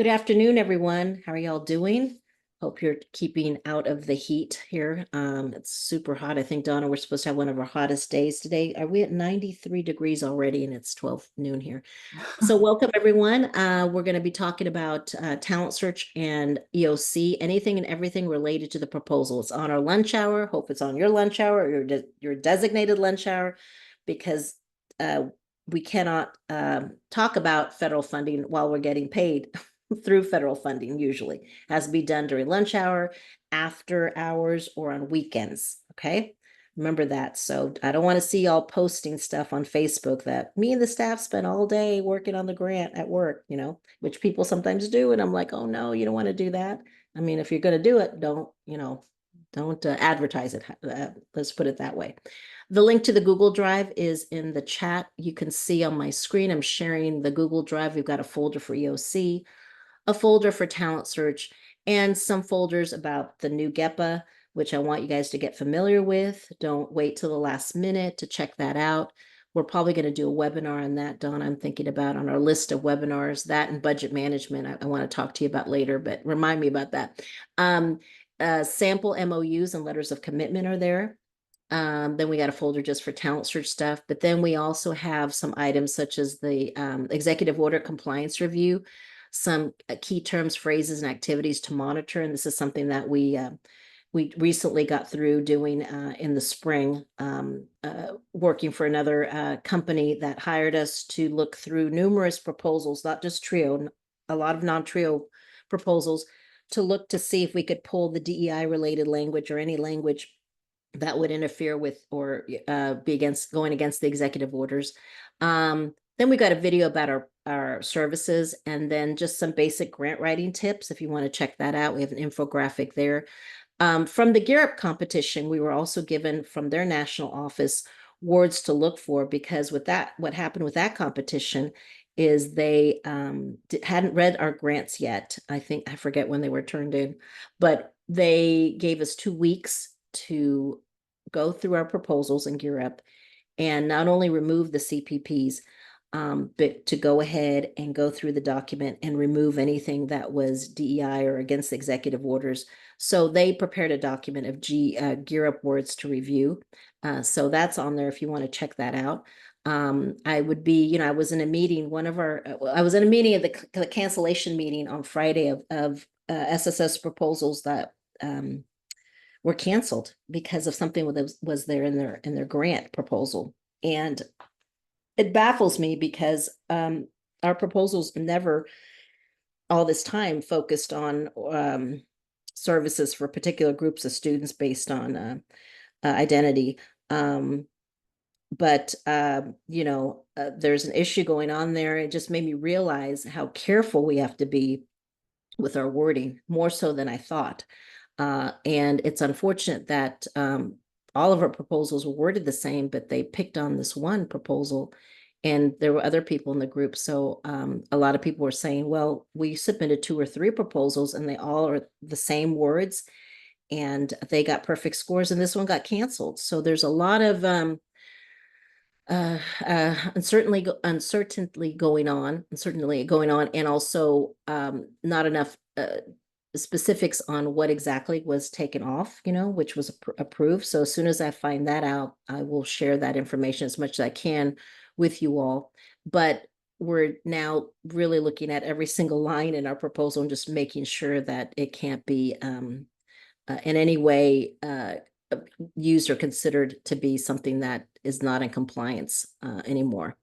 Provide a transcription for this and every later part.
Good afternoon, everyone. How are y'all doing? Hope you're keeping out of the heat here. It's super hot. I think, Donna, we're supposed to have one of our hottest days today. Are we at 93 degrees already? And it's 12 noon here. So welcome, everyone. We're going to be talking about talent search and EOC, anything and everything related to the proposal. It's on our lunch hour. Hope it's on your lunch hour or your designated lunch hour, because uh, we cannot talk about federal funding while we're getting paid through federal funding. Usually it has to be done during lunch hour, after hours, or on weekends. Okay. Remember that. So I don't want to see y'all posting stuff on Facebook that me and the staff spent all day working on the grant at work, which people sometimes do. And I'm like, oh no, you don't want to do that. I mean, if you're going to do it, don't advertise it. Let's put it that way. The link to the Google Drive is in the chat. You can see on my screen, I'm sharing the Google Drive. We've got a folder for EOC, a folder for talent search, and some folders about the new GEPA, which I want you guys to get familiar with. Don't wait till the last minute to check that out. We're probably going to do a webinar on that, Dawn. I'm thinking about on our list of webinars, that and budget management. I want to talk to you about later, but remind me about that. Sample MOUs and letters of commitment are there. Then we got a folder just for talent search stuff, but then we also have some items such as the executive order compliance review, some key terms, phrases, and activities to monitor. And this is something that we recently got through doing in the spring, working for another company that hired us to look through numerous proposals, not just TRIO, a lot of non-TRIO proposals, to look to see if we could pull the DEI related language or any language that would interfere with or be going against the executive orders. Then we got a video about our services, and then just some basic grant writing tips. If you want to check that out, we have an infographic there. From the Gear Up competition, we were also given from their national office words to look for, because with that, what happened with that competition is they hadn't read our grants yet. I forget when they were turned in, but they gave us 2 weeks to go through our proposals and Gear Up, and not only remove the CPPs, but to go ahead and go through the document and remove anything that was DEI or against the executive orders. So they prepared a document of Gear Up words to review. So that's on there if you want to check that out. I was in a meeting, I was in a meeting of the cancellation meeting on Friday of SSS proposals that were canceled because of something that was there in their grant proposal. And it baffles me because our proposals never all this time focused on services for particular groups of students based on identity. But there's an issue going on there. It just made me realize how careful we have to be with our wording, more so than I thought. And it's unfortunate that all of our proposals were worded the same, but they picked on this one proposal, and there were other people in the group. So a lot of people were saying, well, we submitted 2 or 3 proposals and they all are the same words and they got perfect scores, and this one got canceled. So there's a lot of uncertainty going on, and also not enough specifics on what exactly was taken off, which was approved. So as soon as I find that out, I will share that information as much as I can with you all. But we're now really looking at every single line in our proposal and just making sure that it can't be in any way used or considered to be something that is not in compliance anymore.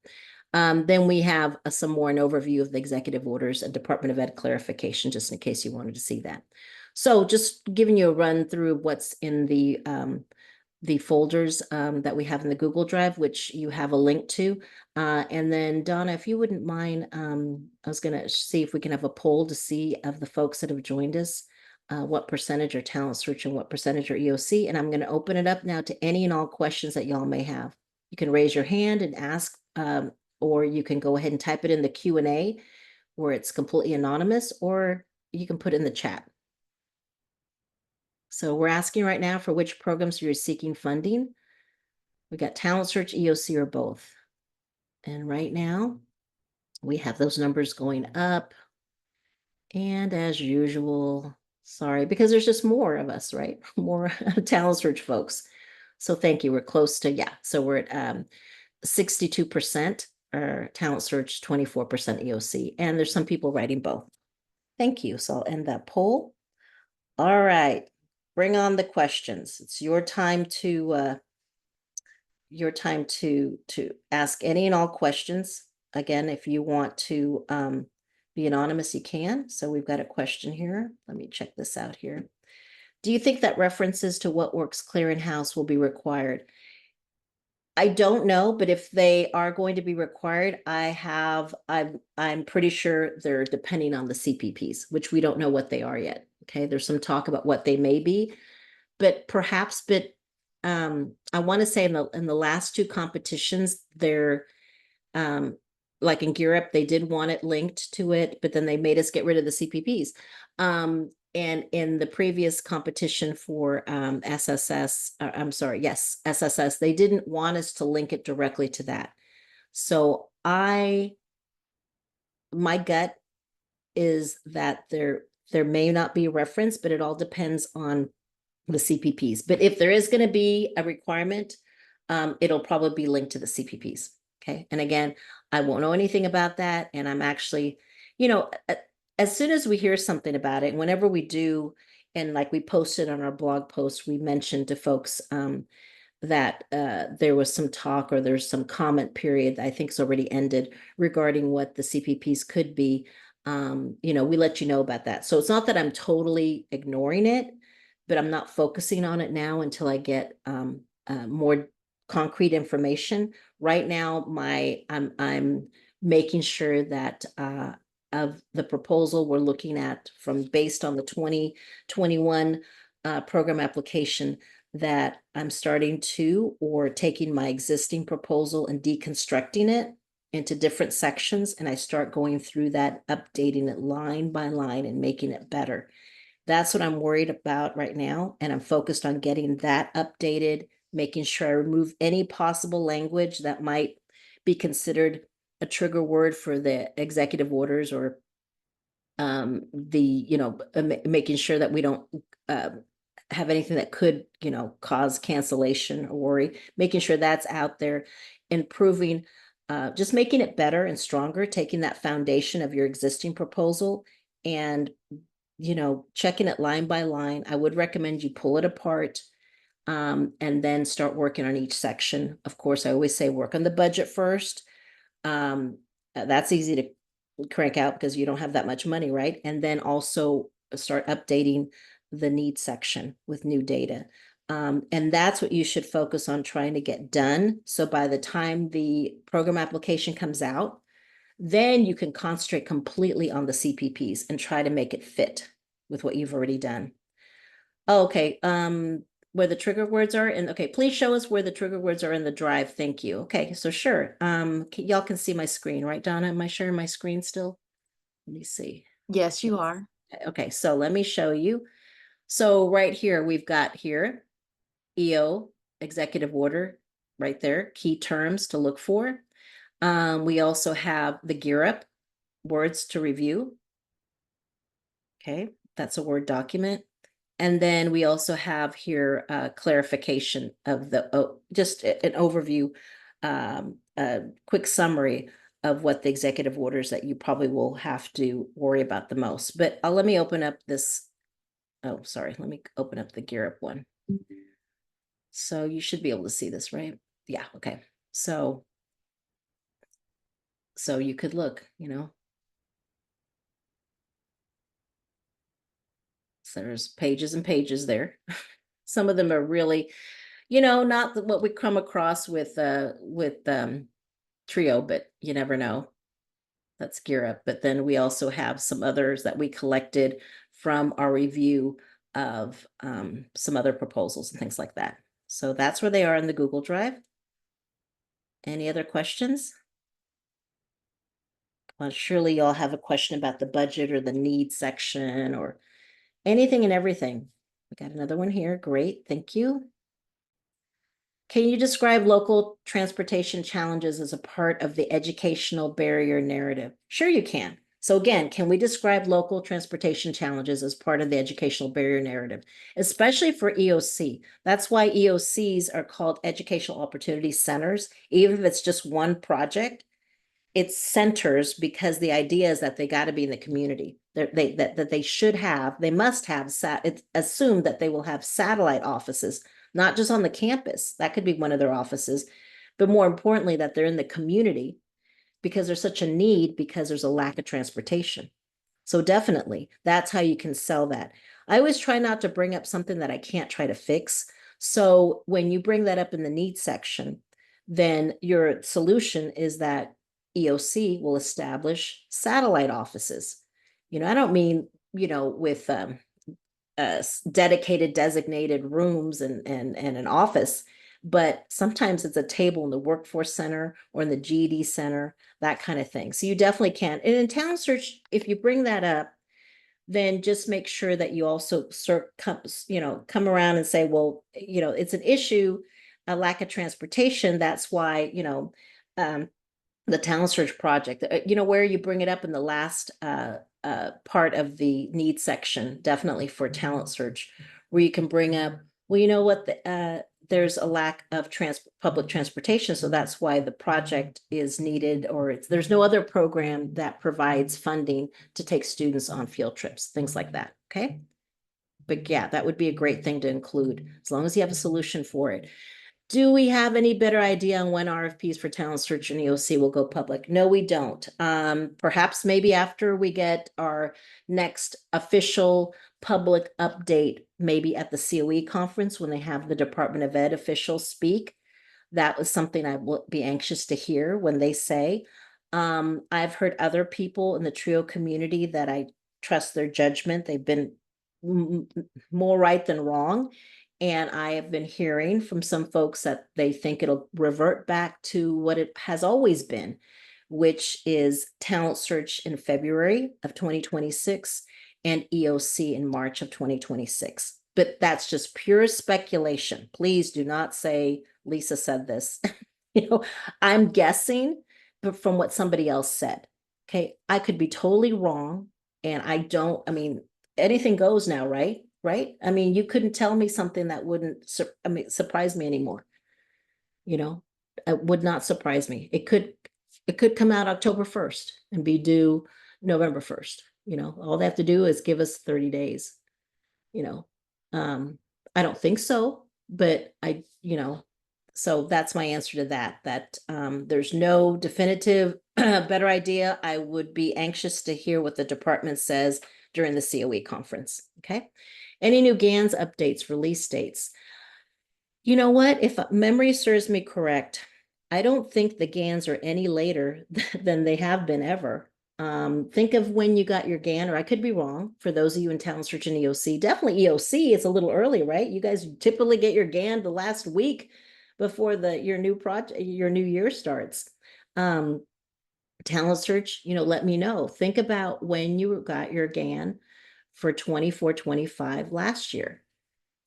Then we have some more an overview of the executive orders and Department of Ed clarification, just in case you wanted to see that. So just giving you a run through what's in the folders that we have in the Google Drive, which you have a link to. And then Donna, if you wouldn't mind, I was going to see if we can have a poll to see of the folks that have joined us, what percentage are talent search and what percentage are EOC. And I'm going to open it up now to any and all questions that y'all may have. You can raise your hand and ask, or you can go ahead and type it in the Q&A where it's completely anonymous, or you can put it in the chat. So we're asking right now for which programs you're seeking funding. We got talent search, EOC, or both. And right now we have those numbers going up. And as usual, sorry, because there's just more of us, right? More talent search folks. So thank you. We're close to, yeah. So we're at 62% are talent search, 24% EOC. And there's some people writing both. Thank you. So I'll end that poll. All right. Bring on the questions. It's your time to ask any and all questions. Again, if you want to be anonymous, you can. So we've got a question here. Let me check this out here. Do you think that references to what works clearinghouse will be required? I don't know, but if they are going to be required, I'm pretty sure they're depending on the CPPs, which we don't know what they are yet. Okay, there's some talk about what they may be, but perhaps, I want to say in the last two competitions, they're like in Gear Up, they did want it linked to it, but then they made us get rid of the CPPs. And in the previous competition for SSS, I'm sorry, yes, SSS, they didn't want us to link it directly to that. So my gut is that there may not be a reference, but it all depends on the CPPs. But if there is going to be a requirement, it'll probably be linked to the CPPs. Okay. And again, I won't know anything about that. And I'm actually, as soon as we hear something about it, whenever we do, and like we posted on our blog post, we mentioned to folks that there was some talk or there's some comment period, I think it's already ended, regarding what the CPPs could be. We let you know about that. So it's not that I'm totally ignoring it, but I'm not focusing on it now until I get more concrete information. Right now, I'm making sure that of the proposal we're looking at from based on the 2021 program application, that I'm starting to or taking my existing proposal and deconstructing it into different sections, and I start going through that, updating it line by line and making it better. That's what I'm worried about right now. And I'm focused on getting that updated, making sure I remove any possible language that might be considered a trigger word for the executive orders, or making sure that we don't have anything that could, cause cancellation or worry, making sure that's out there, improving, just making it better and stronger, taking that foundation of your existing proposal and checking it line by line. I would recommend you pull it apart and then start working on each section. Of course, I always say work on the budget first. That's easy to crank out because you don't have that much money, right? And then also start updating the needs section with new data. And that's what you should focus on trying to get done. So by the time the program application comes out, then you can concentrate completely on the CPPs and try to make it fit with what you've already done. Oh, okay. Where the trigger words are okay, please show us where the trigger words are in the drive. Thank you. Okay, so sure. Y'all can see my screen, right, Donna? Am I sharing my screen still? Let me see. Yes, you are. Okay, so let me show you. So right here, we've got here EO, executive order, right there, key terms to look for. We also have the Gear Up, words to review. Okay, that's a Word document. And then we also have here clarification of just an overview, a quick summary of what the executive orders that you probably will have to worry about the most. But let me open up this. Oh, sorry. Let me open up the Gear Up one. So you should be able to see this, right? Yeah. Okay. So you could look, So there's pages and pages there. Some of them are really, not what we come across with Trio, but you never know. That's Gear Up. But then we also have some others that we collected from our review of some other proposals and things like that. So that's where they are in the Google Drive. Any other questions? Well, surely y'all have a question about the budget or the needs section or anything and everything. We got another one here. Great. Thank you. Can you describe local transportation challenges as a part of the educational barrier narrative? Sure, you can. So again, can we describe local transportation challenges as part of the educational barrier narrative, especially for EOC? That's why EOCs are called educational opportunity centers. Even if it's just one project, it's centers because the idea is that they got to be in the community. That they should have, they must have, it's assumed that they will have satellite offices, not just on the campus. That could be one of their offices, but more importantly, that they're in the community because there's such a need because there's a lack of transportation. So definitely, that's how you can sell that. I always try not to bring up something that I can't try to fix. So when you bring that up in the needs section, then your solution is that EOC will establish satellite offices. I don't mean, with dedicated, designated rooms and an office, but sometimes it's a table in the workforce center or in the GED center, that kind of thing. So you definitely can. And in Talent Search, if you bring that up, then just make sure that you also come around and say, well, it's an issue, a lack of transportation. That's why, the Talent Search project, where you bring it up in the last part of the needs section, definitely for Talent Search, where you can bring up, well, you know what, there's a lack of public transportation, so that's why the project is needed, or there's no other program that provides funding to take students on field trips, things like that, okay? But yeah, that would be a great thing to include, as long as you have a solution for it. Do we have any better idea on when RFPs for Talent Search and EOC will go public? No, we don't. Perhaps maybe after we get our next official public update, maybe at the COE conference when they have the Department of Ed officials speak. That was something I will be anxious to hear when they say. I've heard other people in the TRIO community that I trust their judgment. They've been more right than wrong. And I have been hearing from some folks that they think it'll revert back to what it has always been, which is Talent Search in February of 2026 and EOC in March of 2026. But that's just pure speculation. Please do not say Lisa said this. I'm guessing, but from what somebody else said. Okay, I could be totally wrong. And I mean, anything goes now, right? Right? I mean, you couldn't tell me something that wouldn't, surprise me anymore. It would not surprise me. It could come out October 1st and be due November 1st. All they have to do is give us 30 days. You know, I don't think so, but so that's my answer to that, there's no definitive better idea. I would be anxious to hear what the department says during the COE conference. Okay. Any new GANs updates, release dates? You know what? If memory serves me correct, I don't think the GANs are any later than they have been ever. Think of when you got your GAN, or I could be wrong, for those of you in Talent Search and EOC. Definitely EOC, it's a little early, right? You guys typically get your GAN the last week before your new year starts. Talent Search, let me know. Think about when you got your GAN for 24-25 last year.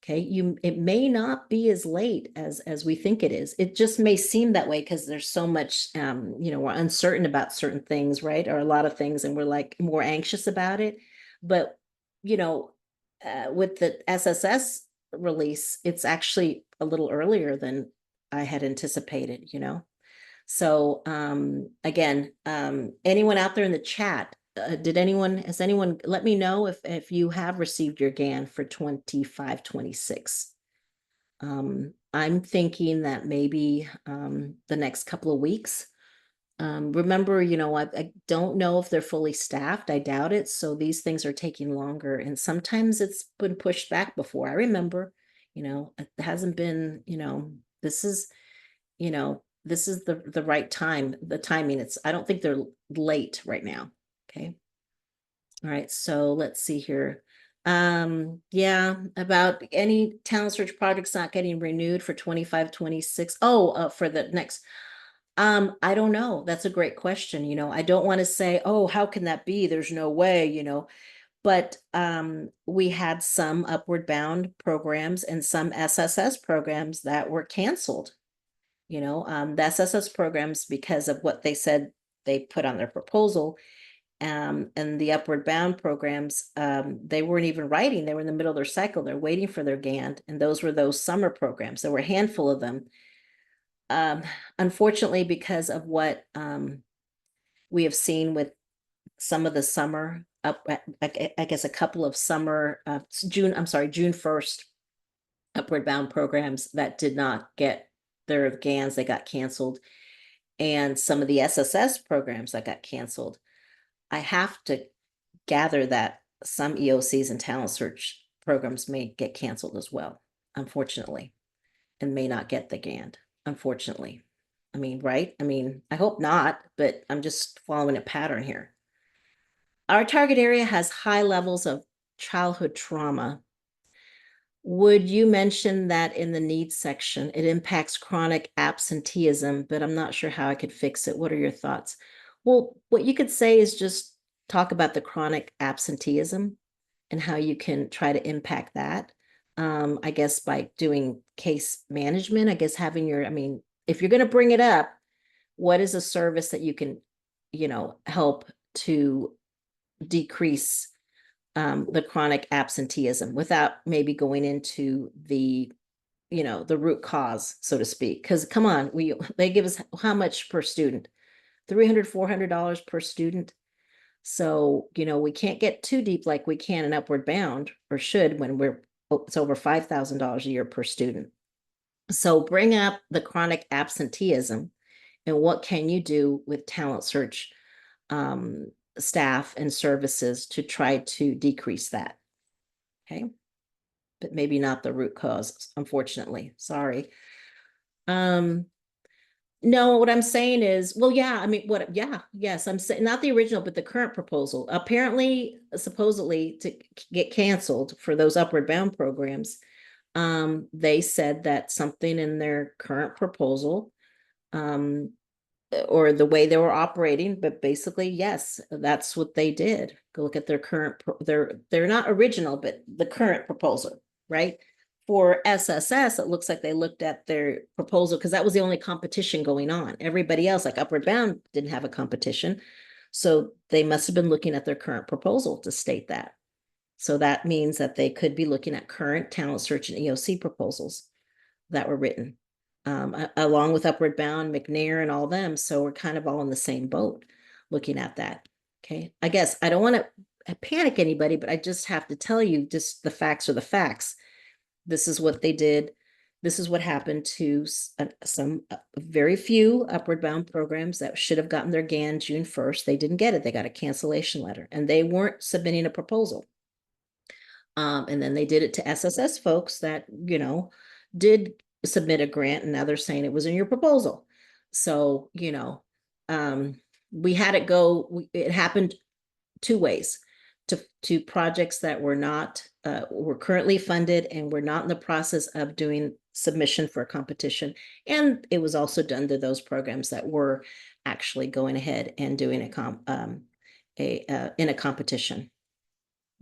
Okay, it may not be as late as we think it is. It just may seem that way because there's so much we're uncertain about certain things, right? Or a lot of things, and we're like more anxious about it. But with the SSS release, it's actually a little earlier than I had anticipated, So again, anyone out there in the chat, has anyone let me know if you have received your GAN for 25-26? I'm thinking that maybe the next couple of weeks. Remember, I don't know if they're fully staffed. I doubt it. So these things are taking longer, and sometimes it's been pushed back before. I remember, it hasn't been, this is, this is the right time, the timing. I don't think they're late right now. Okay. All right. So let's see here. Yeah, about any Talent Search projects not getting renewed for 25-26. Oh, for the next. I don't know. That's a great question. I don't want to say, oh, how can that be? There's no way, but we had some Upward Bound programs and some SSS programs that were canceled. The SSS programs, because of what they said they put on their proposal, and the Upward Bound programs, they weren't even writing. They were in the middle of their cycle. They're waiting for their GAND. And those were those summer programs. There were a handful of them. Unfortunately, because of what we have seen with some of the summer, I guess a couple of summer, June 1st, Upward Bound programs that did not get their GANs, they got canceled. And some of the SSS programs that got canceled. I have to gather that some EOCs and talent search programs may get canceled as well, unfortunately, and may not get the GAND, unfortunately. I mean, right? I mean, I hope not, but I'm just following a pattern here. Our target area has high levels of childhood trauma. Would you mention that in the needs section? It impacts chronic absenteeism, but I'm not sure how I could fix it. What are your thoughts? Well, what you could say is just talk about the chronic absenteeism and how you can try to impact that. I guess by doing case management, I guess having your, I mean, if you're going to bring it up, what is a service that you can, help to decrease the chronic absenteeism without maybe going into the root cause, so to speak? Because come on, they give us how much per student? $300-$400 per student. So we can't get too deep like we can in Upward Bound, or should, when it's over $5,000 a year per student. So bring up the chronic absenteeism and what can you do with talent search staff and services to try to decrease that. Okay. But maybe not the root cause, unfortunately. Sorry. No, what I'm saying is, well, yeah, I mean, yes, I'm saying not the original, but the current proposal. Apparently, supposedly to get canceled for those Upward Bound programs. They said that something in their current proposal, or the way they were operating, but basically, yes, that's what they did. Go look at their current, they're not original, but the current proposal, right? For SSS, it looks like they looked at their proposal because that was the only competition going on. Everybody else, like Upward Bound, didn't have a competition. So they must have been looking at their current proposal to state that. So that means that they could be looking at current talent search and EOC proposals that were written, along with Upward Bound, McNair, and all them. So we're kind of all in the same boat looking at that. Okay. I guess I don't want to panic anybody, but I just have to tell you, just the facts are the facts. This is what they did. This is what happened to some very few Upward Bound programs that should have gotten their GAN June 1st. They didn't get it. They got a cancellation letter and they weren't submitting a proposal. And then they did it to SSS folks that, did submit a grant, and now they're saying it was in your proposal. So, we had it go, it happened two ways. To projects that were not, were currently funded and were not in the process of doing submission for a competition. And it was also done to those programs that were actually going ahead and doing in a competition.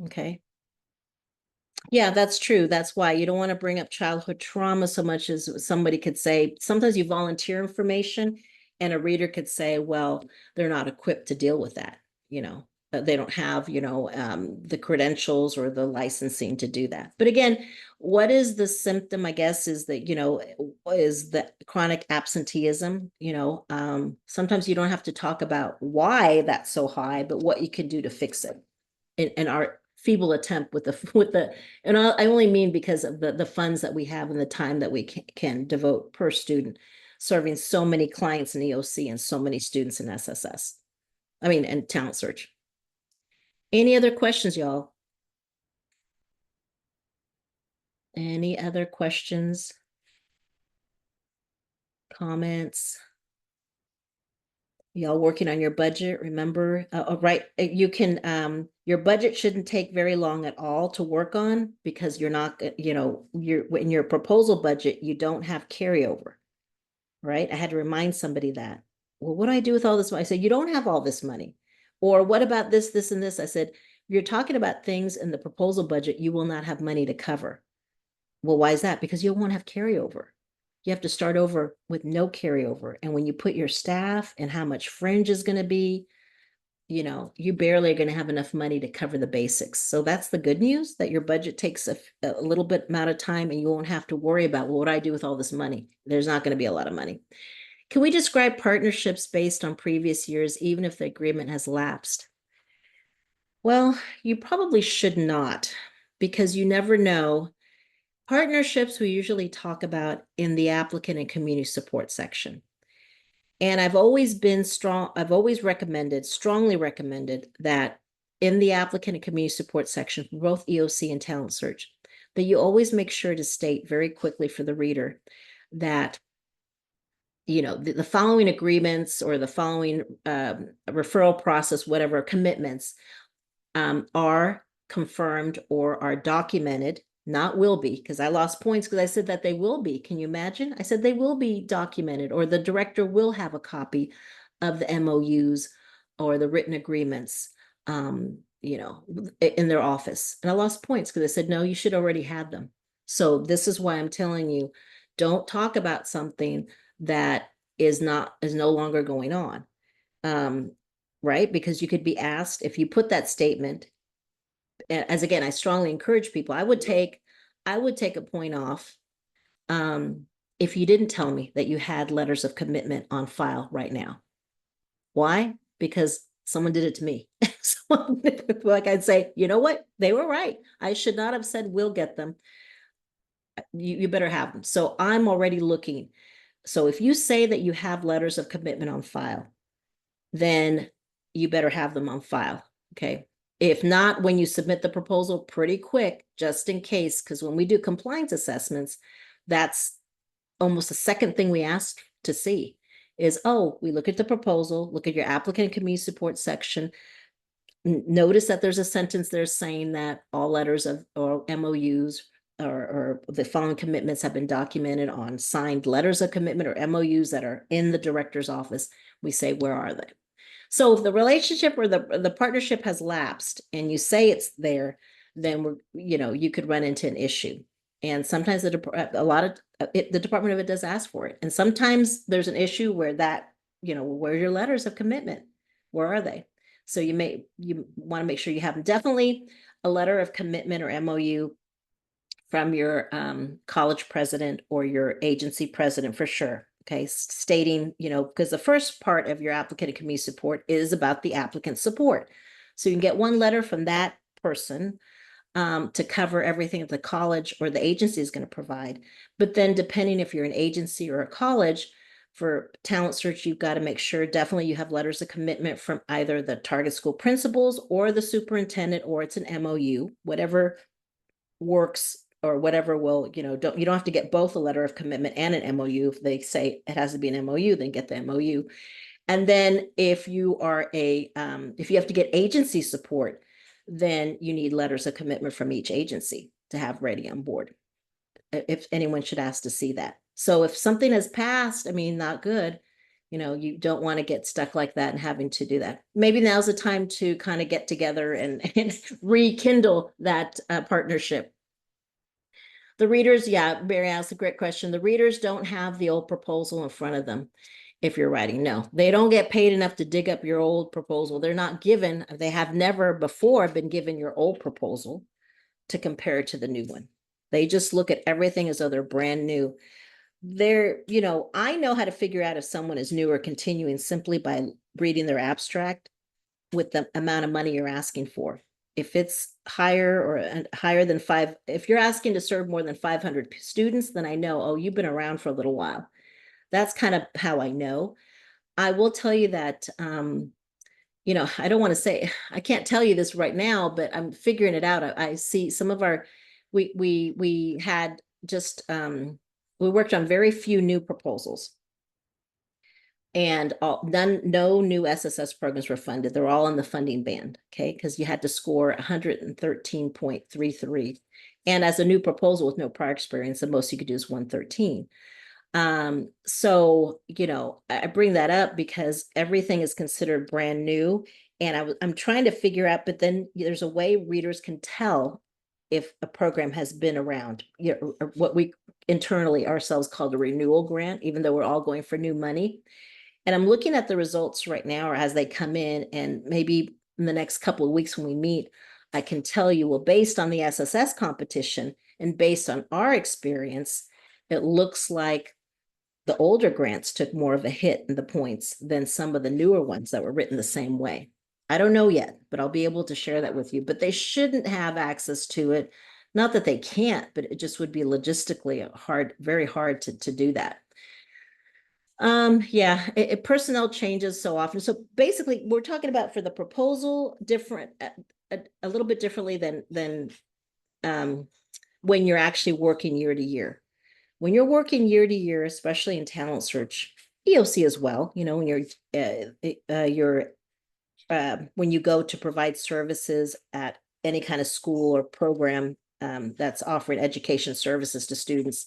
Okay. Yeah, that's true. That's why you don't want to bring up childhood trauma so much as somebody could say, sometimes you volunteer information and a reader could say, well, they're not equipped to deal with that. They don't have, the credentials or the licensing to do that. But again, what is the symptom, I guess, is that, is the chronic absenteeism. Sometimes you don't have to talk about why that's so high, but what you can do to fix it. In our feeble attempt with and I only mean because of the funds that we have and the time that we can devote per student, serving so many clients in EOC and so many students in SSS. I mean, and talent search. Any other questions, y'all? Any other questions? Comments? Y'all working on your budget? Remember, right? You can, your budget shouldn't take very long at all to work on because you're not, in your proposal budget, you don't have carryover, right? I had to remind somebody that. Well, what do I do with all this money? I said, you don't have all this money. Or what about this, this, and this? I said, you're talking about things in the proposal budget you will not have money to cover. Well, why is that? Because you won't have carryover. You have to start over with no carryover. And when you put your staff and how much fringe is going to be, you barely are going to have enough money to cover the basics. So that's the good news, that your budget takes a little bit amount of time and you won't have to worry about, well, what do I do with all this money? There's not going to be a lot of money. Can we describe partnerships based on previous years, even if the agreement has lapsed? Well, you probably should not, because you never know. Partnerships we usually talk about in the applicant and community support section. And I've always been strong, I've always strongly recommended that in the applicant and community support section for both EOC and Talent Search, that you always make sure to state very quickly for the reader that the following agreements or the following referral process, whatever commitments are confirmed or are documented, not will be, because I lost points because I said that they will be. Can you imagine? I said they will be documented, or the director will have a copy of the MOUs or the written agreements, in their office. And I lost points because I said, no, you should already have them. So this is why I'm telling you, don't talk about something that is no longer going on. Right? Because you could be asked, if you put that statement, as again, I strongly encourage people, I would take a point off if you didn't tell me that you had letters of commitment on file right now. Why? Because someone did it to me. So, like I'd say, you know what? They were right. I should not have said we'll get them. You better have them. So I'm already looking. So if you say that you have letters of commitment on file, then you better have them on file. Okay. If not, when you submit the proposal, pretty quick, just in case, because when we do compliance assessments, that's almost the second thing we ask to see is, oh, we look at the proposal, look at your applicant and community support section. Notice that there's a sentence there saying that all letters of or MOUs or the following commitments have been documented on signed letters of commitment or MOUs that are in the director's office. We say, where are they? So if the relationship or the partnership has lapsed and you say it's there, then you could run into an issue. And sometimes the Department of Ed does ask for it. And sometimes there's an issue where where are your letters of commitment? Where are they? So you want to make sure you have them. Definitely a letter of commitment or MOU from your college president or your agency president for sure. Okay, stating, because the first part of your applicant and community support is about the applicant support. So you can get one letter from that person to cover everything that the college or the agency is going to provide. But then depending if you're an agency or a college, for Talent Search, you've got to make sure definitely you have letters of commitment from either the target school principals or the superintendent, or it's an MOU, whatever works, or whatever will, you don't have to get both a letter of commitment and an MOU. If they say it has to be an MOU, then get the MOU. And then if you are if you have to get agency support, then you need letters of commitment from each agency to have ready on board, if anyone should ask to see that. So if something has passed, not good, you don't want to get stuck like that and having to do that. Maybe now's the time to kind of get together and rekindle that partnership. The readers, yeah, Barry asked a great question. The readers don't have the old proposal in front of them if you're writing. No, they don't get paid enough to dig up your old proposal. They're not given, they have never before been given your old proposal to compare it to the new one. They just look at everything as though they're brand new. I know how to figure out if someone is new or continuing simply by reading their abstract with the amount of money you're asking for. If it's higher than if you're asking to serve more than 500 students, then I know, oh, you've been around for a little while. That's kind of how I know. I will tell you that, I don't want to say, I can't tell you this right now, but I'm figuring it out. I see some of we had just, we worked on very few new proposals. And no new SSS programs were funded. They're all in the funding band, okay? Because you had to score 113.33. And as a new proposal with no prior experience, the most you could do is 113. So, I bring that up because everything is considered brand new. And I'm trying to figure out, but then there's a way readers can tell if a program has been around, what we internally ourselves call a renewal grant, even though we're all going for new money. And I'm looking at the results right now, or as they come in, and maybe in the next couple of weeks when we meet, I can tell you, well, based on the SSS competition and based on our experience, it looks like the older grants took more of a hit in the points than some of the newer ones that were written the same way. I don't know yet, but I'll be able to share that with you. But they shouldn't have access to it. Not that they can't, but it just would be logistically hard, very hard to do that. Yeah, personnel changes so often. So basically, we're talking about for the proposal, different, a little bit differently than when you're actually working year to year. When you're working year to year, especially in talent search, EOC as well, you know, when when you go to provide services at any kind of school or program that's offering education services to students,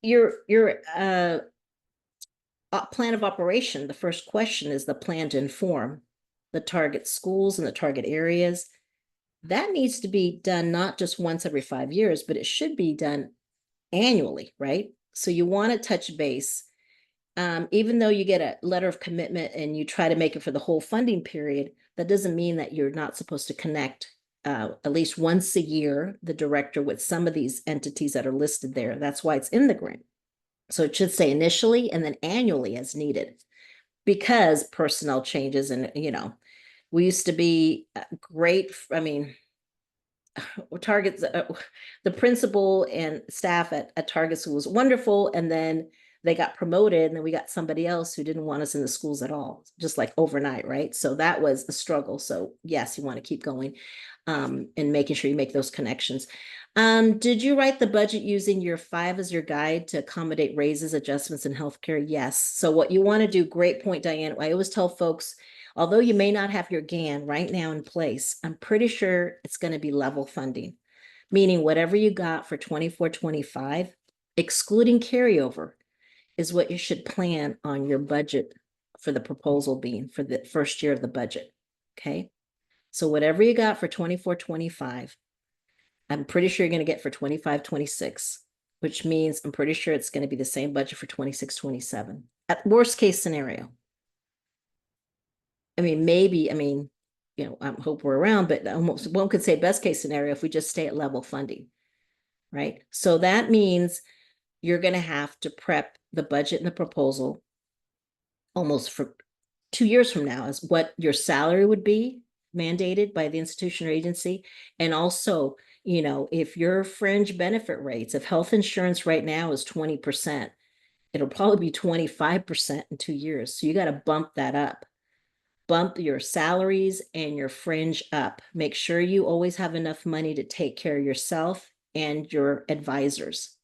your plan of operation, the first question is the plan to inform the target schools and the target areas. That needs to be done not just once every 5 years, but it should be done annually, right? So you want to touch base. Even though you get a letter of commitment and you try to make it for the whole funding period, that doesn't mean that you're not supposed to connect at least once a year, the director, with some of these entities that are listed there. That's why it's in the grant. So it should say initially and then annually as needed, because personnel changes. And, you know, we used to be great. I mean, Target's the principal and staff at Target was wonderful, and then they got promoted, and then we got somebody else who didn't want us in the schools at all, just like overnight, right? So that was the struggle. So yes, you want to keep going and making sure you make those connections. Did you write the budget using year 5 as your guide to accommodate raises, adjustments in healthcare? Yes. So what you want to do, great point, Diane. I always tell folks, although you may not have your GAN right now in place, I'm pretty sure it's going to be level funding, meaning whatever you got for 24-25, excluding carryover, is what you should plan on your budget for the proposal being for the first year of the budget. Okay. So whatever you got for 24-25, I'm pretty sure you're going to get for 25-26, which means I'm pretty sure it's going to be the same budget for 26-27 at worst case scenario. I mean, maybe, you know, I hope we're around, but almost one could say best case scenario if we just stay at level funding, right? So that means you're going to have to prep the budget and the proposal almost for 2 years from now as what your salary would be mandated by the institution or agency. And also, you know, if your fringe benefit rates, if health insurance right now is 20%, it'll probably be 25% in 2 years. So you got to bump that up. Bump your salaries and your fringe up. Make sure you always have enough money to take care of yourself and your advisors.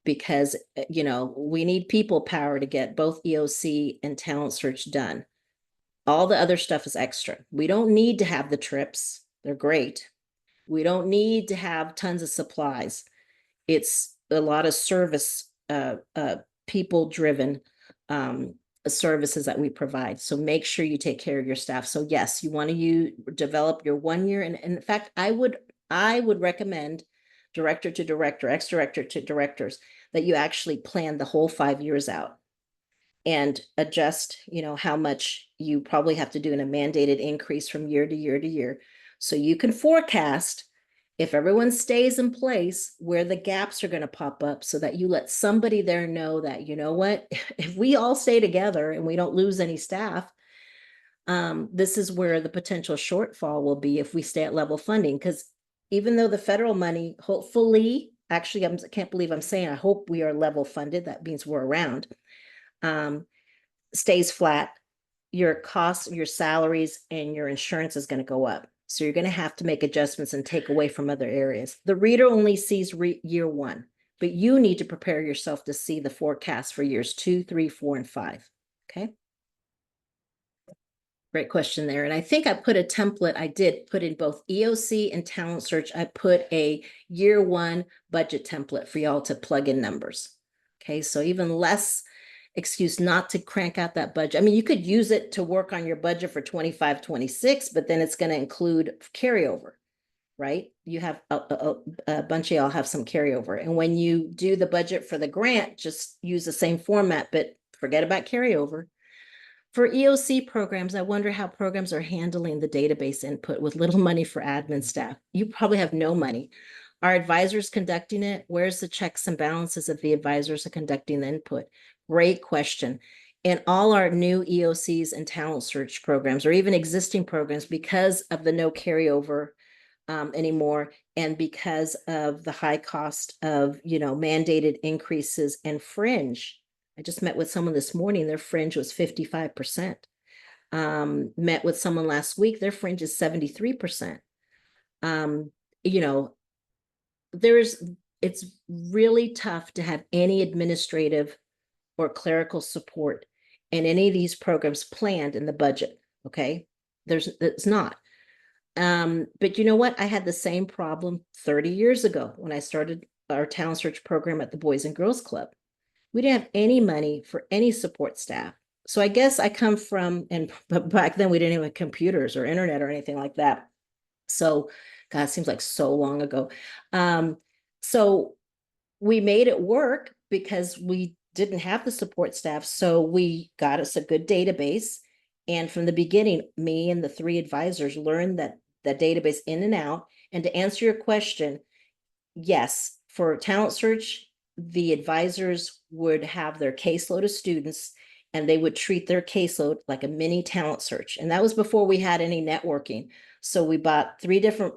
Because, you know, we need people power to get both EOC and talent search done. All the other stuff is extra. We don't need to have the trips. They're great. We don't need to have tons of supplies. It's a lot of service, people driven services that we provide. So make sure you take care of your staff. So yes, you want to develop your 1 year. And in fact, I would recommend director to director, ex-director to directors, that you actually plan the whole 5 years out and adjust, you know, how much you probably have to do in a mandated increase from year to year to year. So you can forecast, if everyone stays in place, where the gaps are going to pop up, so that you let somebody there know that, you know what, if we all stay together and we don't lose any staff, this is where the potential shortfall will be if we stay at level funding. Because even though the federal money, hopefully, actually, I can't believe I'm saying I hope we are level funded, that means we're around, stays flat, your costs, your salaries, and your insurance is going to go up. So you're going to have to make adjustments and take away from other areas. The reader only sees year 1, but you need to prepare yourself to see the forecast for years 2, 3, 4, and 5. Okay. Great question there. And I think I put a template. I did put in both EOC and talent search. I put a year 1 budget template for y'all to plug in numbers. Okay. So even less excuse not to crank out that budget. I mean, you could use it to work on your budget for 25-26, but then it's going to include carryover, right? You have a bunch of y'all have some carryover. And when you do the budget for the grant, just use the same format, but forget about carryover. For EOC programs, I wonder how programs are handling the database input with little money for admin staff. You probably have no money. Are advisors conducting it? Where's the checks and balances if the advisors are conducting the input? Great question. In all our new EOCs and talent search programs, or even existing programs, because of the no carryover anymore, and because of the high cost of, mandated increases and fringe. I just met with someone this morning, their fringe was 55%. Met with someone last week, their fringe is 73%. You know, it's really tough to have any administrative or clerical support in any of these programs planned in the budget. Okay. It's not. But you know what? I had the same problem 30 years ago when I started our talent search program at the Boys and Girls Club. We didn't have any money for any support staff. So I guess I come from, but back then we didn't even have computers or internet or anything like that. So, God, it seems like so long ago. So we made it work because we didn't have the support staff. So we got us a good database. And from the beginning, me and the 3 advisors learned that database in and out. And to answer your question, yes, for talent search, the advisors would have their caseload of students and they would treat their caseload like a mini talent search. And that was before we had any networking. So we bought 3 different,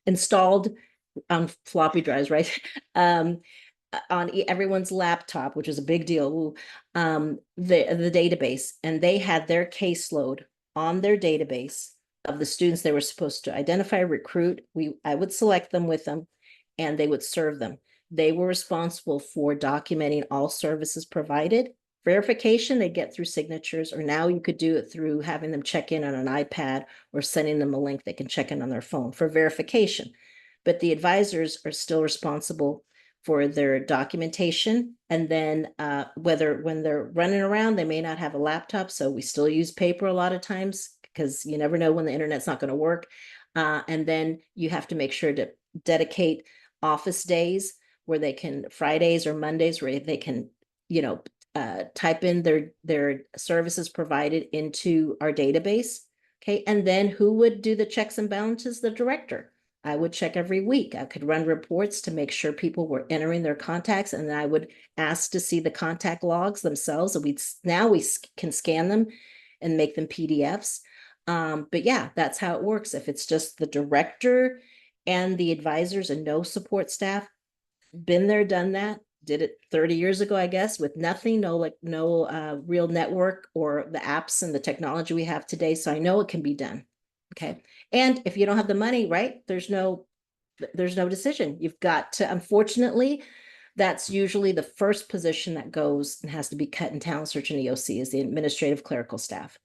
installed on floppy drives, right? On everyone's laptop, which is a big deal, the database, and they had their caseload on their database of the students they were supposed to identify, recruit. I would select them with them, and they would serve them. They were responsible for documenting all services provided. Verification, they get through signatures, or now you could do it through having them check in on an iPad or sending them a link they can check in on their phone for verification. But the advisors are still responsible for their documentation. And then whether when they're running around, they may not have a laptop. So we still use paper a lot of times because you never know when the internet's not going to work. And then you have to make sure to dedicate office days where they can, Fridays or Mondays, where they can, type in their services provided into our database. Okay. And then who would do the checks and balances? The director. I would check every week. I could run reports to make sure people were entering their contacts, and then I would ask to see the contact logs themselves. And we can scan them and make them PDFs. But yeah, that's how it works. If it's just the director and the advisors and no support staff, been there, done that. Did it 30 years ago, I guess, with nothing, no real network or the apps and the technology we have today. So I know it can be done. Okay. And if you don't have the money, right, there's no decision. You've got to, unfortunately, that's usually the first position that goes and has to be cut in talent search and EOC is the administrative clerical staff.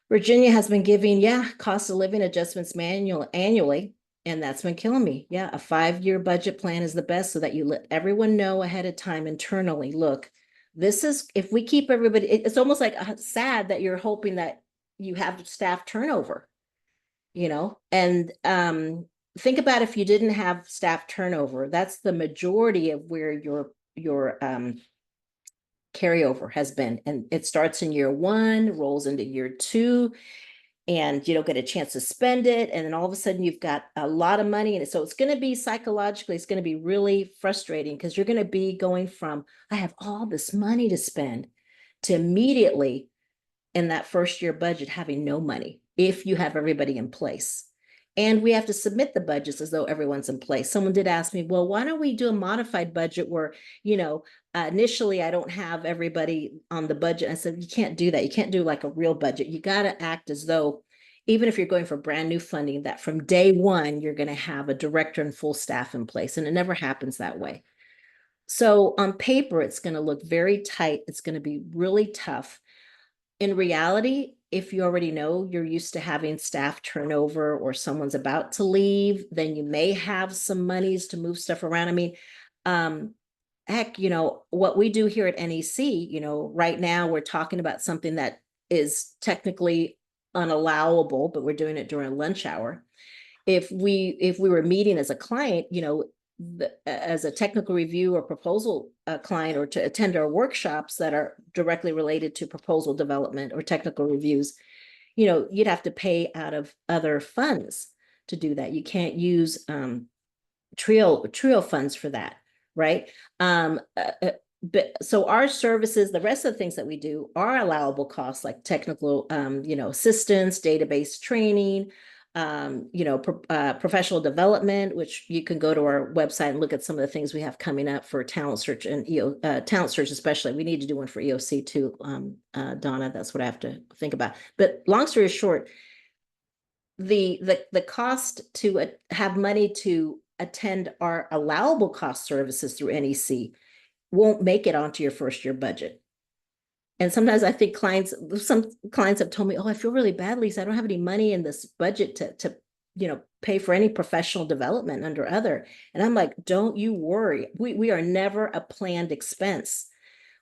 Virginia has been giving, cost of living adjustments annually, and that's been killing me. Yeah, a 5-year budget plan is the best so that you let everyone know ahead of time internally. Look, this is, if we keep everybody, it's almost like sad that you're hoping that you have staff turnover, and think about if you didn't have staff turnover, that's the majority of where your carryover has been. And it starts in year 1, rolls into year 2, and you don't get a chance to spend it. And then all of a sudden you've got a lot of money. And so it's going to be psychologically, it's going to be really frustrating because you're going to be going from, I have all this money to spend, to immediately in that first year budget having no money if you have everybody in place. And we have to submit the budgets as though everyone's in place. Someone did ask me, well, why don't we do a modified budget where, initially I don't have everybody on the budget. I said, you can't do that. You can't do like a real budget. You got to act as though, even if you're going for brand new funding, that from day 1, you're going to have a director and full staff in place. And it never happens that way. So on paper, it's going to look very tight. It's going to be really tough. In reality, if you already know you're used to having staff turnover or someone's about to leave, then you may have some monies to move stuff around. I mean, heck, what we do here at NEC, right now we're talking about something that is technically unallowable, but we're doing it during lunch hour. If we were meeting as a client, as a technical review or proposal client, or to attend our workshops that are directly related to proposal development or technical reviews, you'd have to pay out of other funds to do that. You can't use trio funds for that, right? But so our services, the rest of the things that we do are allowable costs, like technical, assistance, database training, professional development, which you can go to our website and look at some of the things we have coming up for Talent Search and Talent Search, especially. We need to do one for EOC too, Donna. That's what I have to think about. But long story short, the cost to have money to attend our allowable cost services through NEC won't make it onto your first year budget. And sometimes I think some clients have told me, oh, I feel really bad, Lisa. I don't have any money in this budget to pay for any professional development under other. And I'm like, don't you worry. We are never a planned expense.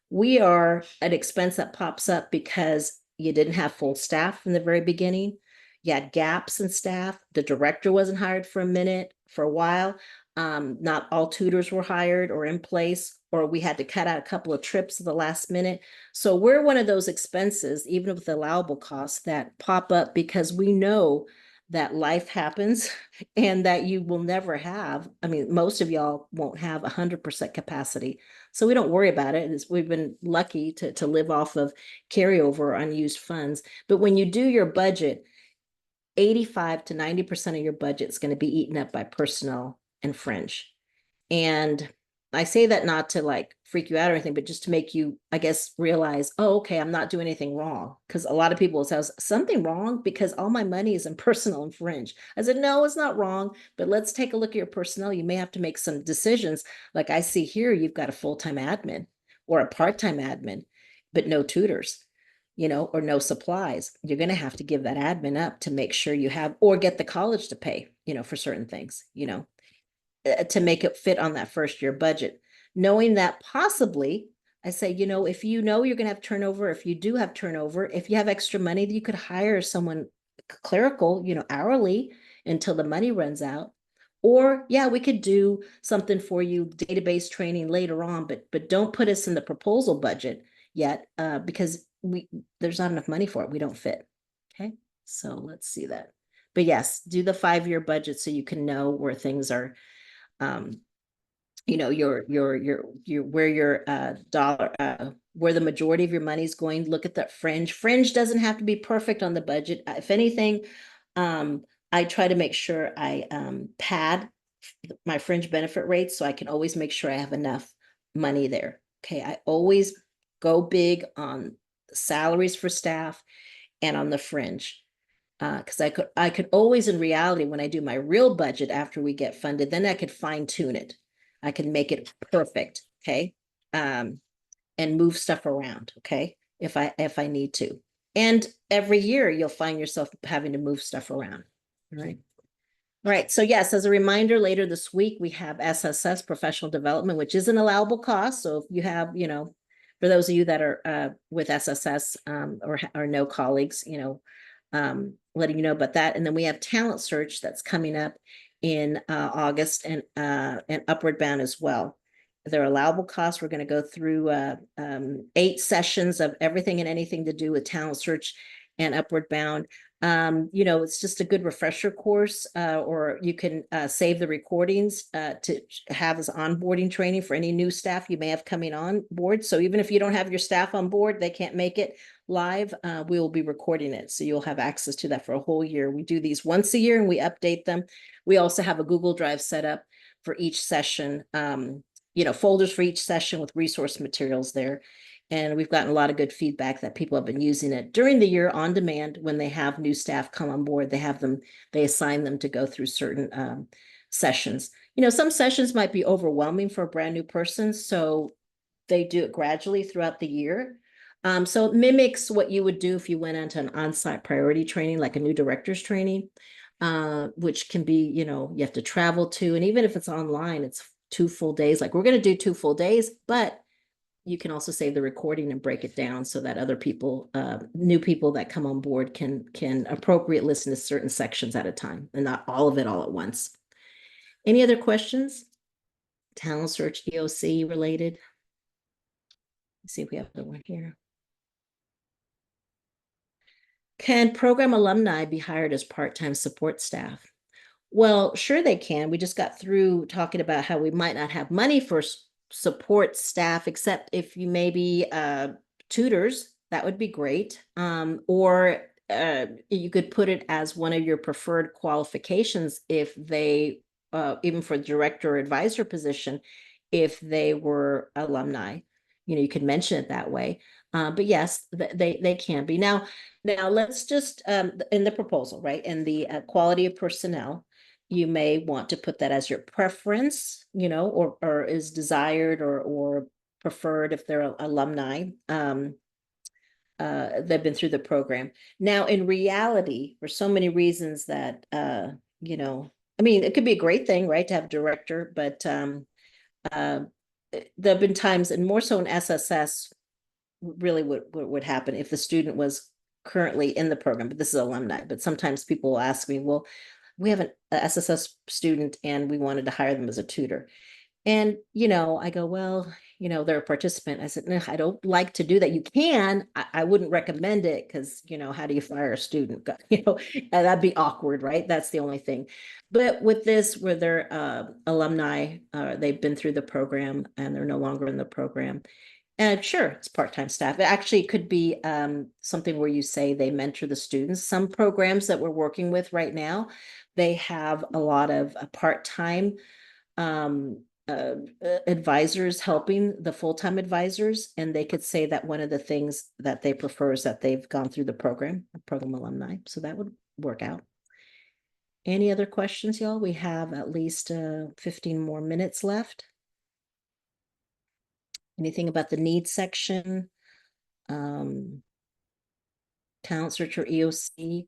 We are an expense that pops up because you didn't have full staff from the very beginning. You had gaps in staff. The director wasn't hired for a while. Not all tutors were hired or in place, or we had to cut out a couple of trips at the last minute. So we're one of those expenses, even with allowable costs, that pop up because we know that life happens and that you will never have. I mean, most of y'all won't have 100% capacity. So we don't worry about it. We've been lucky to live off of carryover or unused funds. But when you do your budget, 85 to 90% of your budget is going to be eaten up by personnel and fringe. And I say that not to like freak you out or anything, but just to make you, I guess, realize, oh, okay, I'm not doing anything wrong. Because a lot of people will say, something wrong because all my money is in personnel and fringe. I said, no, it's not wrong, but let's take a look at your personnel. You may have to make some decisions. Like I see here, you've got a full-time admin or a part-time admin, but no tutors, or no supplies. You're going to have to give that admin up to make sure you have, or get the college to pay, for certain things, to make it fit on that first year budget. Knowing that possibly, I say, if you're going to have turnover, if you do have turnover, if you have extra money, you could hire someone clerical, hourly until the money runs out. Or yeah, we could do something for you, database training later on, but don't put us in the proposal budget yet, because there's not enough money for it. We don't fit. Okay, so let's see that. But yes, do the 5-year budget so you can know where things are. Your where your dollar, where the majority of your money is going. Look at that fringe. Fringe doesn't have to be perfect on the budget. If anything, I try to make sure I pad my fringe benefit rates so I can always make sure I have enough money there. Okay, I always go big on salaries for staff and on the fringe. Because I could always, in reality, when I do my real budget after we get funded, then I could fine tune it. I can make it perfect, okay, and move stuff around, okay, if I need to. And every year you'll find yourself having to move stuff around. All right. All right. So yes, as a reminder, later this week we have SSS professional development, which is an allowable cost. So if you have, for those of you that are with SSS or know colleagues, letting you know about that. And then we have Talent Search that's coming up in August, and Upward Bound as well. They're allowable costs. We're going to go through 8 sessions of everything and anything to do with Talent Search and Upward Bound. It's just a good refresher course, or you can save the recordings to have as onboarding training for any new staff you may have coming on board. So even if you don't have your staff on board, they can't make it live, we will be recording it. So you'll have access to that for a whole year. We do these once a year and we update them. We also have a Google Drive set up for each session, folders for each session with resource materials there. And we've gotten a lot of good feedback that people have been using it during the year on demand. When they have new staff come on board, they assign them to go through certain sessions. Some sessions might be overwhelming for a brand new person, so they do it gradually throughout the year. So it mimics what you would do if you went into an on-site priority training, like a new director's training, which can be, you have to travel to, and even if it's online, it's 2 full days. Like we're going to do 2 full days, but you can also save the recording and break it down so that other people, new people that come on board can appropriately listen to certain sections at a time and not all of it all at once. Any other questions? Talent Search EOC related. Let's see if we have the one here. Can program alumni be hired as part-time support staff? Well, sure they can. We just got through talking about how we might not have money for support staff, except if you maybe tutors, that would be great. Or you could put it as one of your preferred qualifications if they, even for director or advisor position, if they were alumni. You could mention it that way. But yes, they can be. Now let's just, in the proposal, right, in the quality of personnel, you may want to put that as your preference, or is desired or preferred if they're alumni. They've been through the program. Now, in reality, for so many reasons that, I mean, it could be a great thing, right, to have a director, but there have been times, and more so in SSS, really what would happen if the student was currently in the program, but this is alumni. But sometimes people will ask me, well, we have an SSS student and we wanted to hire them as a tutor. And, I go, well, they're a participant. I said, no, I don't like to do that. You can, I wouldn't recommend it because, how do you fire a student? That'd be awkward, right? That's the only thing. But with this, where they're alumni, they've been through the program and they're no longer in the program. And sure, it's part-time staff. It actually could be something where you say they mentor the students. Some programs that we're working with right now, they have a lot of part-time advisors helping the full-time advisors, and they could say that one of the things that they prefer is that they've gone through the program alumni. So that would work out. Any other questions, y'all? We have at least 15 more minutes left. Anything about the needs section? Talent Search or EOC?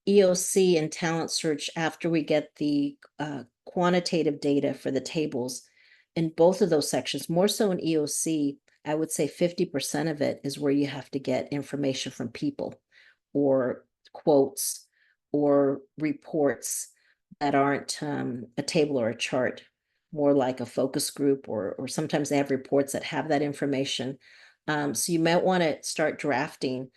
EOC and Talent Search, after we get the quantitative data for the tables in both of those sections, more so in EOC, I would say 50% of it is where you have to get information from people or quotes or reports that aren't a table or a chart, more like a focus group, or sometimes they have reports that have that information. So you might want to start drafting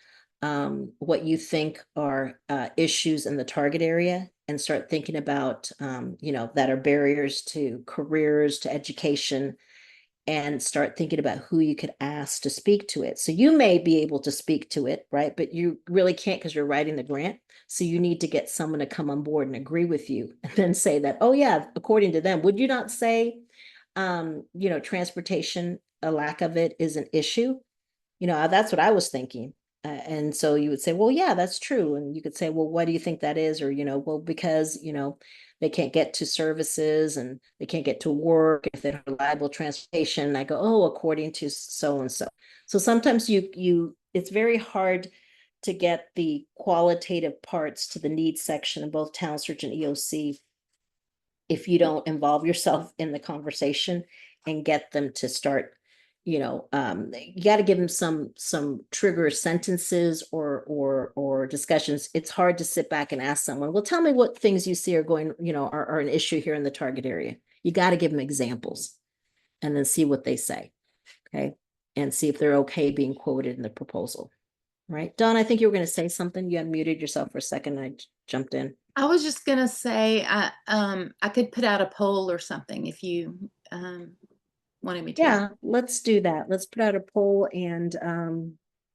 what you think are issues in the target area, and start thinking about, that are barriers to careers, to education, and start thinking about who you could ask to speak to it. So you may be able to speak to it, right? But you really can't because you're writing the grant. So you need to get someone to come on board and agree with you, and then say that, oh yeah, according to them. Would you not say, transportation, a lack of it is an issue? That's what I was thinking. And so you would say, well, yeah, that's true. And you could say, well, what do you think that is? Or, well, because, they can't get to services and they can't get to work if they don't have reliable transportation. And I go, oh, according to so and so. So sometimes it's very hard to get the qualitative parts to the needs section in both Talent Search and EOC if you don't involve yourself in the conversation and get them to start, you got to give them some trigger sentences or discussions. It's hard to sit back and ask someone, well, tell me what things you see are going, are an issue here in the target area. You got to give them examples and then see what they say. Okay. And see if they're okay being quoted in the proposal. Right. Dawn, I think you were going to say something. You unmuted yourself for a second. I jumped in. I was just gonna say, I could put out a poll or something if you wanted me to. Yeah, let's do that. Let's put out a poll, and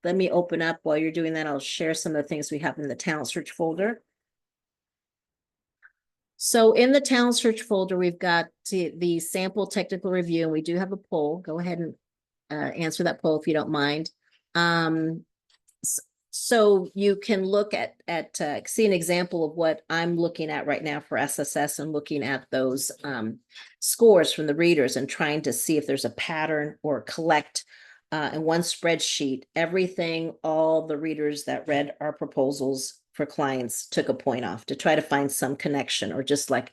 let me open up while you're doing that. I'll share some of the things we have in the Talent Search folder. So in the Talent Search folder, we've got the sample technical review, and we do have a poll. Go ahead and answer that poll if you don't mind. So you can look at see an example of what I'm looking at right now for SSS, and looking at those scores from the readers and trying to see if there's a pattern, or collect in one spreadsheet everything all the readers that read our proposals for clients took a point off, to try to find some connection, or just like,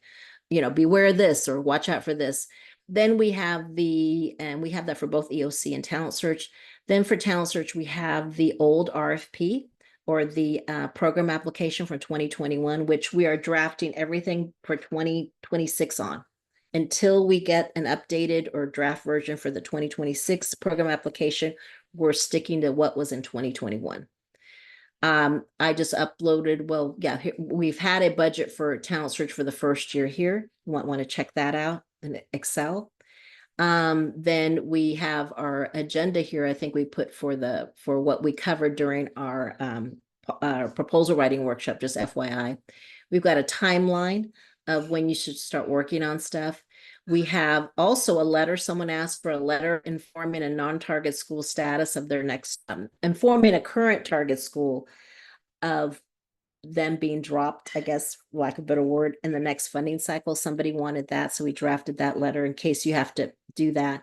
beware of this or watch out for this. Then we have and we have that for both EOC and Talent Search. Then for Talent Search, we have the old RFP or the program application for 2021, which we are drafting everything for 2026 on. Until we get an updated or draft version for the 2026 program application, we're sticking to what was in 2021. I just uploaded, well, yeah, we've had a budget for talent search for the first year here. You might want to check that out in Excel. Then we have our agenda here. I think we put for what we covered during our proposal writing workshop, just FYI. We've got a timeline of when you should start working on stuff. We have also a letter. Someone asked for a letter informing a non-target school status of their next, informing a current target school of them being dropped, I guess, lack of a better word, in the next funding cycle. Somebody wanted that, so we drafted that letter in case you have to do that.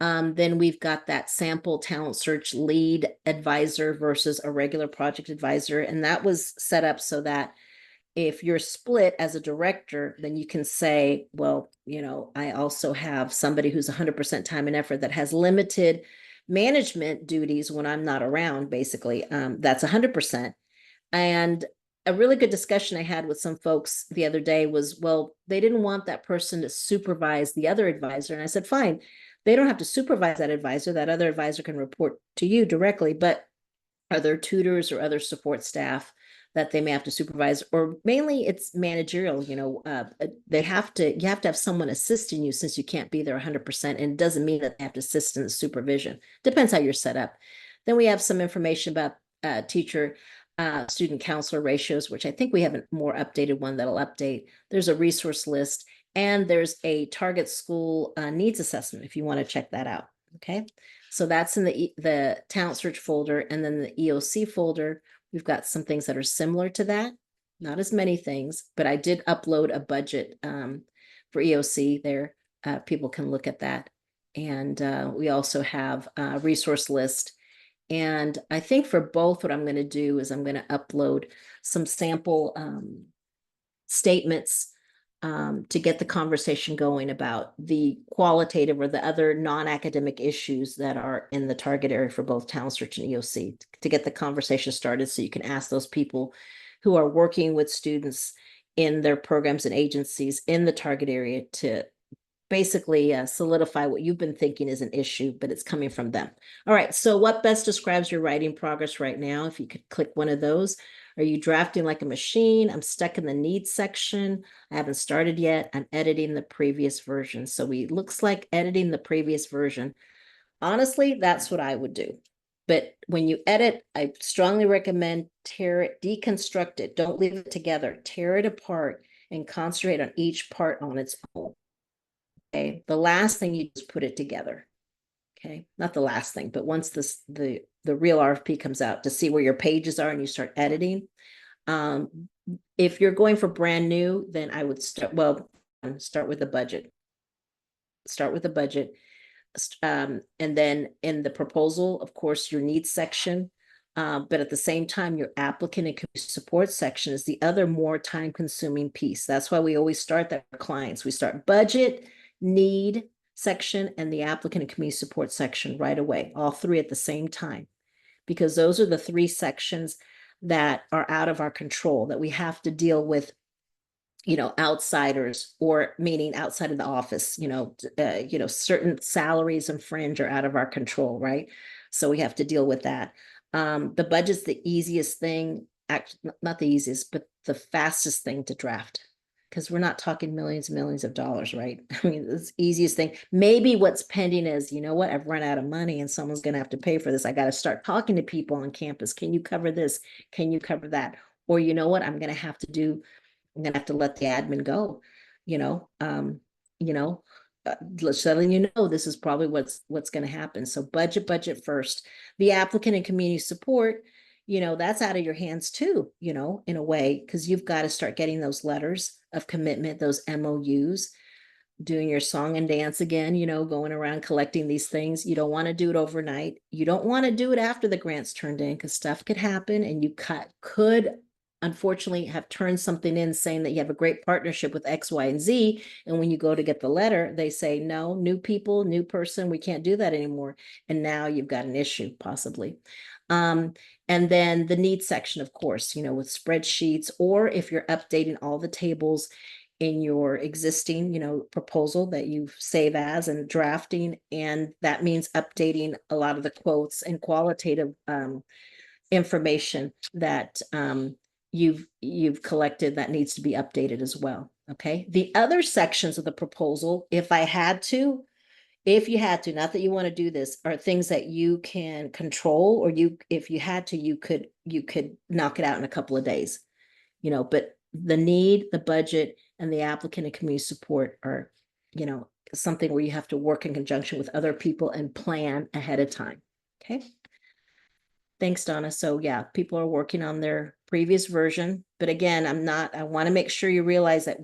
Then we've got that sample talent search lead advisor versus a regular project advisor, and that was set up so that if you're split as a director, then you can say, well, I also have somebody who's 100% time and effort that has limited management duties when I'm not around, basically. That's 100%. And a really good discussion I had with some folks the other day was, well, they didn't want that person to supervise the other advisor. And I said, fine, they don't have to supervise that advisor. That other advisor can report to you directly, but are there tutors or other support staff that they may have to supervise? Or mainly it's managerial, you have to have someone assisting you, since you can't be there 100%. And it doesn't mean that they have to assist in the supervision. Depends how you're set up. Then we have some information about teacher student counselor ratios, which I think we have a more updated one that'll update. There's a resource list, and there's a target school needs assessment if you want to check that out. Okay, so that's in the talent search folder. And then the EOC folder, we've got some things that are similar to that. Not as many things, but I did upload a budget for EOC there. People can look at that. And we also have a resource list. And I think for both, what I'm going to do is I'm going to upload some sample statements to get the conversation going about the qualitative or the other non-academic issues that are in the target area for both Talent Search and EOC, to get the conversation started, so you can ask those people who are working with students in their programs and agencies in the target area to basically solidify what you've been thinking is an issue, but it's coming from them. All right, so what best describes your writing progress right now? If you could click one of those. Are you drafting like a machine? I'm stuck in the needs section. I haven't started yet. I'm editing the previous version. So looks like editing the previous version. Honestly, that's what I would do. But when you edit, I strongly recommend tear it, deconstruct it. Don't leave it together. Tear it apart and concentrate on each part on its own. Okay, the last thing you just put it together. Okay, not the last thing, but once the real RFP comes out, to see where your pages are and you start editing. If you're going for brand new, then I would start with the budget. Start with the budget. And then in the proposal, of course, your needs section. But at the same time, your applicant and community support section is the other more time-consuming piece. That's why we always start that for clients. We start budget, need section, and the applicant and community support section right away, all three at the same time, because those are the three sections that are out of our control, that we have to deal with, outsiders, or meaning outside of the office, certain salaries and fringe are out of our control, right? So we have to deal with that. The budget's the easiest thing, actually, not the easiest, but the fastest thing to draft, because we're not talking millions and millions of dollars, right? I mean, it's the easiest thing. Maybe what's pending is, what, I've run out of money and someone's going to have to pay for this. I got to start talking to people on campus. Can you cover this? Can you cover that? Or what, I'm going to have to let the admin go, just letting this is probably what's going to happen. So budget first. The applicant and community support, that's out of your hands too, in a way, because you've got to start getting those letters of commitment, those MOUs, doing your song and dance again, going around collecting these things. You don't want to do it overnight. You don't want to do it after the grant's turned in, because stuff could happen, and you could unfortunately have turned something in saying that you have a great partnership with X, Y, and Z. And when you go to get the letter, they say, no, new people, new person, we can't do that anymore. And now you've got an issue, possibly. And then the needs section, of course, with spreadsheets, or if you're updating all the tables in your existing, proposal that you save as and drafting. And that means updating a lot of the quotes and qualitative information that you've collected that needs to be updated as well. Okay. The other sections of the proposal, if you had to, not that you want to do this, are things that you can control, or if you had to, you could knock it out in a couple of days, but the need, the budget, and the applicant and community support are, something where you have to work in conjunction with other people and plan ahead of time. Okay. Thanks, Donna. So yeah, people are working on their previous version, but again, I want to make sure you realize that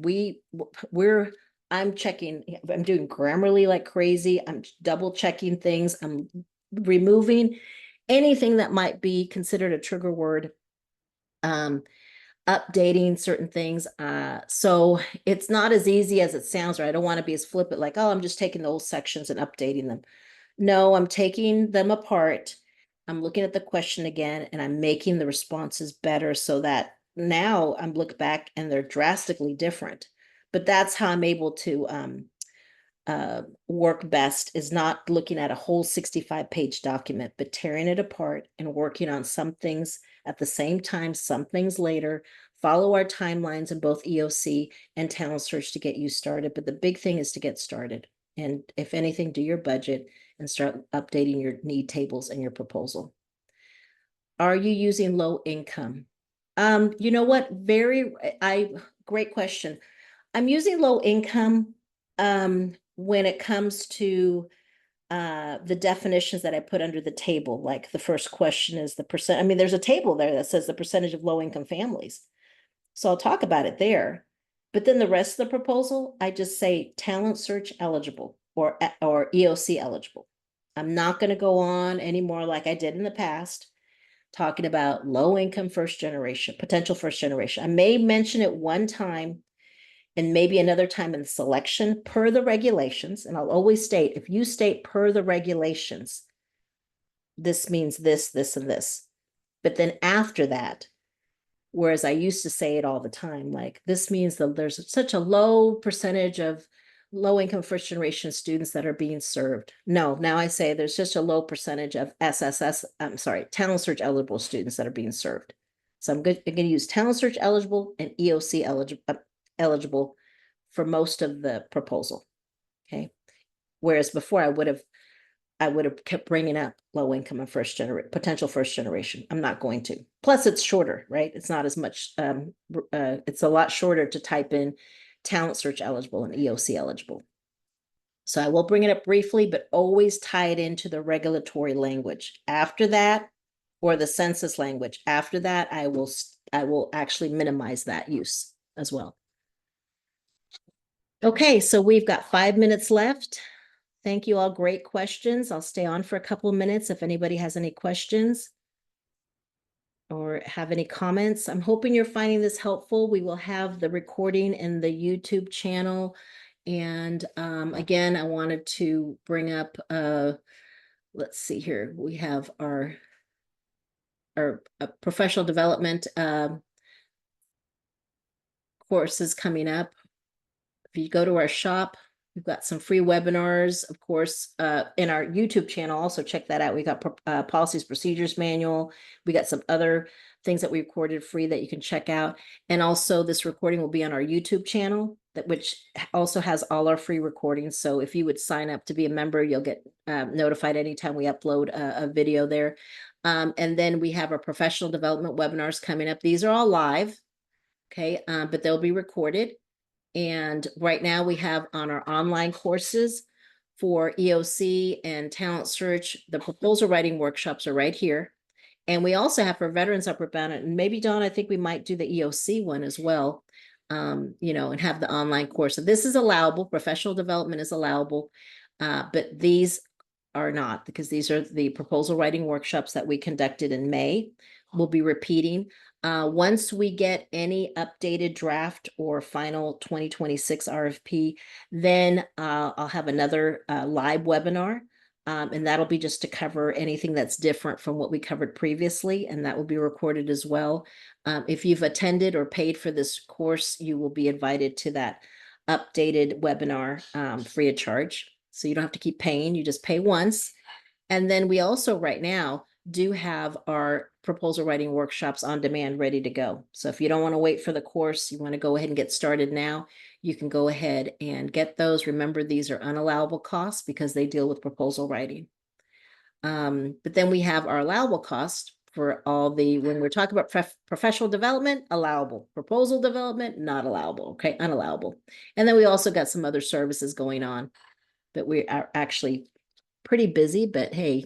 I'm doing Grammarly like crazy. I'm double checking things. I'm removing anything that might be considered a trigger word, updating certain things. So it's not as easy as it sounds, right? I don't want to be as flippant, like, oh, I'm just taking those sections and updating them. No, I'm taking them apart. I'm looking at the question again, and I'm making the responses better so that now I'm look back and they're drastically different. But that's how I'm able to work best, is not looking at a whole 65-page document, but tearing it apart and working on some things at the same time, some things later. Follow our timelines in both EOC and Talent Search to get you started. But the big thing is to get started. And if anything, do your budget and start updating your need tables and your proposal. Are you using low income? You know what? Great question. I'm using low income when it comes to the definitions that I put under the table. Like the first question is the percent. I mean, there's a table there that says the percentage of low income families. So I'll talk about it there. But then the rest of the proposal, I just say Talent Search eligible or EOC eligible. I'm not going to go on anymore like I did in the past, talking about low income potential first generation. I may mention it one time and maybe another time in the selection per the regulations. And I'll always state, if you state per the regulations, this means this, this, and this. But then after that, whereas I used to say it all the time, like this means that there's such a low percentage of low income first generation students that are being served. No, now I say there's just a low percentage of Talent Search eligible students that are being served. So I'm going to use Talent Search eligible and EOC eligible for most of the proposal. Okay. Whereas before I would have kept bringing up low income and potential first generation. I'm not going to. Plus it's shorter, right? It's not as much, it's a lot shorter to type in Talent Search eligible and EOC eligible. So I will bring it up briefly, but always tie it into the regulatory language. After that, or the census language, after that, I will actually minimize that use as well. Okay, so we've got 5 minutes left. Thank you all. Great questions. I'll stay on for a couple of minutes if anybody has any questions or have any comments. I'm hoping you're finding this helpful. We will have the recording in the YouTube channel. And again, I wanted to bring up, let's see here. We have our professional development courses coming up. If you go to our shop, we've got some free webinars, of course, in our YouTube channel. Also check that out. We got policies, procedures manual. We got some other things that we recorded free that you can check out. And also this recording will be on our YouTube channel, which also has all our free recordings. So if you would sign up to be a member, you'll get notified anytime we upload a video there. And then we have our professional development webinars coming up. These are all live, okay, but they'll be recorded. And right now we have on our online courses for EOC and Talent Search, the proposal writing workshops are right here. And we also have for veterans upper bound, and maybe Dawn, I think we might do the EOC one as well, and have the online course. So this is allowable, professional development is allowable, but these are not, because these are the proposal writing workshops that we conducted in May. We'll be repeating. Once we get any updated draft or final 2026 RFP, then I'll have another live webinar And that'll be just to cover anything that's different from what we covered previously, and that will be recorded as well. If you've attended or paid for this course, you will be invited to that updated webinar free of charge. So you don't have to keep paying, you just pay once. And then we also right now do have our proposal writing workshops on demand ready to go. So if you don't want to wait for the course, you want to go ahead and get started now, you can go ahead and get those. Remember, these are unallowable costs because they deal with proposal writing. But then we have our allowable costs for all the, when we're talking about professional development, allowable, proposal development, not allowable, okay, unallowable. And then we also got some other services going on, but we are actually pretty busy, but hey,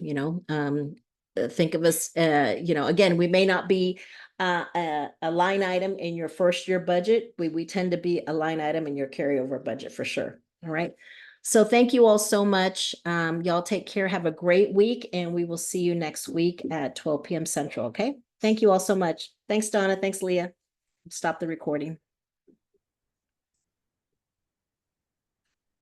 think of us, again, we may not be a line item in your first year budget. We tend to be a line item in your carryover budget for sure. All right. So thank you all so much. Y'all take care. Have a great week, and we will see you next week at 12 p.m. Central. Okay. Thank you all so much. Thanks, Donna. Thanks, Leah. Stop the recording.